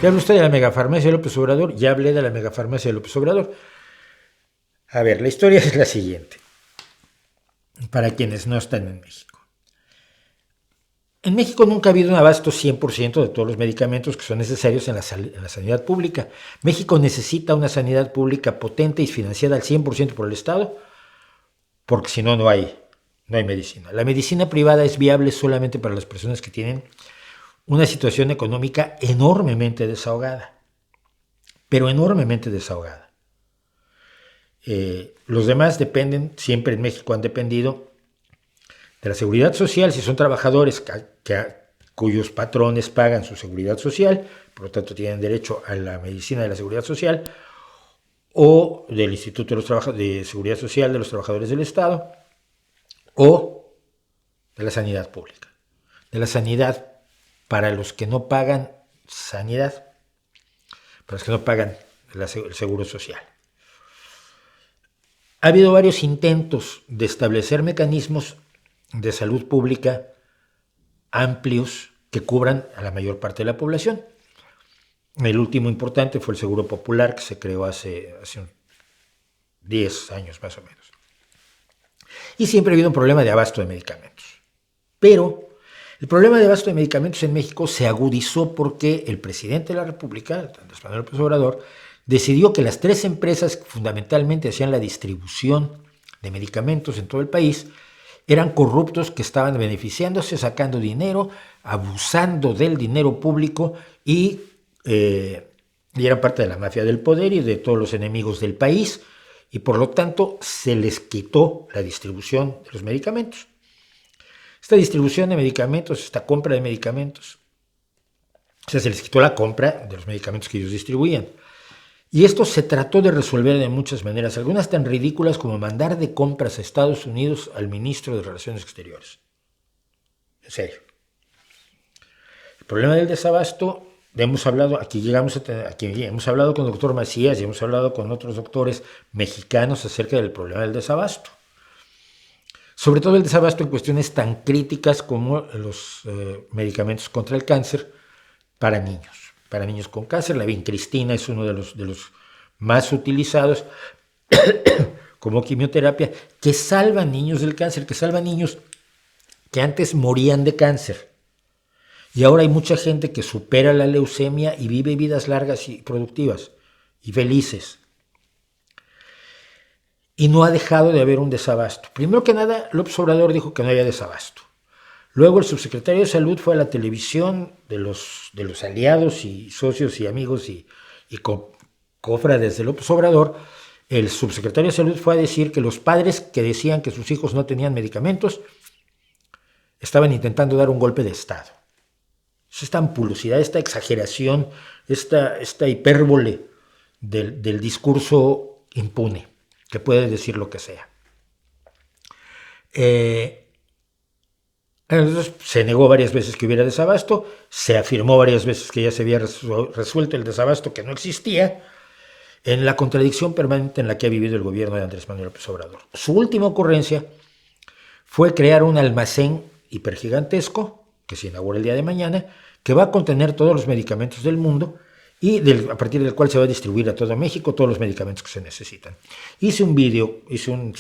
Ya habla usted de la megafarmacia de López Obrador, ya hablé de la megafarmacia de López Obrador. A ver, la historia es la siguiente, para quienes no están en México. En México nunca ha habido un abasto 100% de todos los medicamentos que son necesarios en la sanidad pública. México necesita una sanidad pública potente y financiada al 100% por el Estado, porque si no, no hay medicina. La medicina privada es viable solamente para las personas que tienen una situación económica enormemente desahogada, pero enormemente desahogada. Los demás dependen, siempre en México han dependido de la seguridad social, si son trabajadores cuyos patrones pagan su seguridad social, por lo tanto tienen derecho a la medicina de la seguridad social, o del Instituto de Seguridad Social de los Trabajadores del Estado, o de la sanidad pública, de la sanidad para los que no pagan sanidad, para los que no pagan el seguro social. Ha habido varios intentos de establecer mecanismos de salud pública amplios que cubran a la mayor parte de la población. El último importante fue el Seguro Popular, que se creó hace 10 años más o menos. Y siempre ha habido un problema de abasto de medicamentos. Pero el problema de abasto de medicamentos en México se agudizó porque el presidente de la República, Andrés Manuel López Obrador, decidió que las 3 empresas que fundamentalmente hacían la distribución de medicamentos en todo el país eran corruptos que estaban beneficiándose, sacando dinero, abusando del dinero público y eran parte de la mafia del poder y de todos los enemigos del país, y por lo tanto se les quitó la distribución de los medicamentos. Esta distribución de medicamentos, esta compra de medicamentos, o sea, se les quitó la compra de los medicamentos que ellos distribuían. Y esto se trató de resolver de muchas maneras, algunas tan ridículas como mandar de compras a Estados Unidos al ministro de Relaciones Exteriores. En serio. El problema del desabasto, hemos hablado, aquí hemos hablado con el doctor Macías y hemos hablado con otros doctores mexicanos acerca del problema del desabasto. Sobre todo el desabasto en cuestiones tan críticas como los medicamentos contra el cáncer para niños con cáncer. La vincristina es uno de los más utilizados como quimioterapia, que salva niños del cáncer, que salva niños que antes morían de cáncer. Y ahora hay mucha gente que supera la leucemia y vive vidas largas y productivas y felices. Y no ha dejado de haber un desabasto. Primero que nada, López Obrador dijo que no había desabasto. Luego el subsecretario de Salud fue a la televisión de los aliados y socios y amigos y cofrades de López Obrador. El subsecretario de Salud fue a decir que los padres que decían que sus hijos no tenían medicamentos estaban intentando dar un golpe de Estado. Esta ampulosidad, esta exageración, esta hipérbole del discurso impune, que puede decir lo que sea. Entonces, se negó varias veces que hubiera desabasto, se afirmó varias veces que ya se había resuelto el desabasto, que no existía, en la contradicción permanente en la que ha vivido el gobierno de Andrés Manuel López Obrador. Su última ocurrencia fue crear un almacén hipergigantesco, que se inaugura el día de mañana, que va a contener todos los medicamentos del mundo y a partir del cual se va a distribuir a todo México todos los medicamentos que se necesitan. Hice un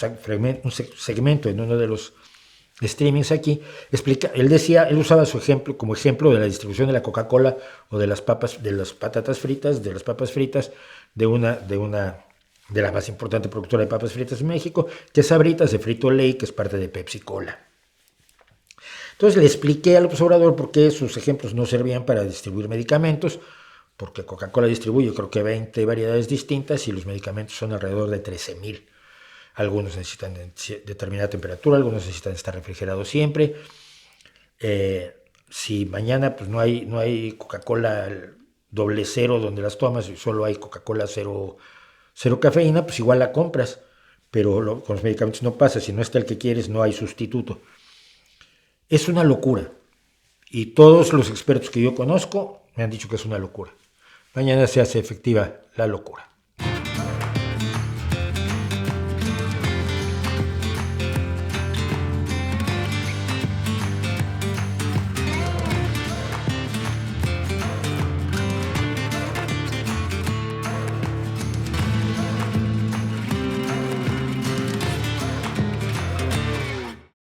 segmento en uno de los streamings aquí, él usaba su ejemplo como ejemplo de la distribución de la Coca-Cola o de las papas, de las patatas fritas, de las papas fritas de la más importante productora de papas fritas en México, que es Sabritas de Frito-Lay, que es parte de Pepsi Cola. Entonces le expliqué a López Obrador por qué sus ejemplos no servían para distribuir medicamentos, porque Coca-Cola distribuye creo que 20 variedades distintas y los medicamentos son alrededor de 13,000. Algunos necesitan determinada temperatura, algunos necesitan estar refrigerados siempre. Si mañana pues no hay Coca-Cola 00 donde las tomas y solo hay Coca-Cola cero cafeína, pues igual la compras, pero con los medicamentos no pasa, si no está el que quieres no hay sustituto. Es una locura y todos los expertos que yo conozco me han dicho que es una locura. Mañana se hace efectiva la locura.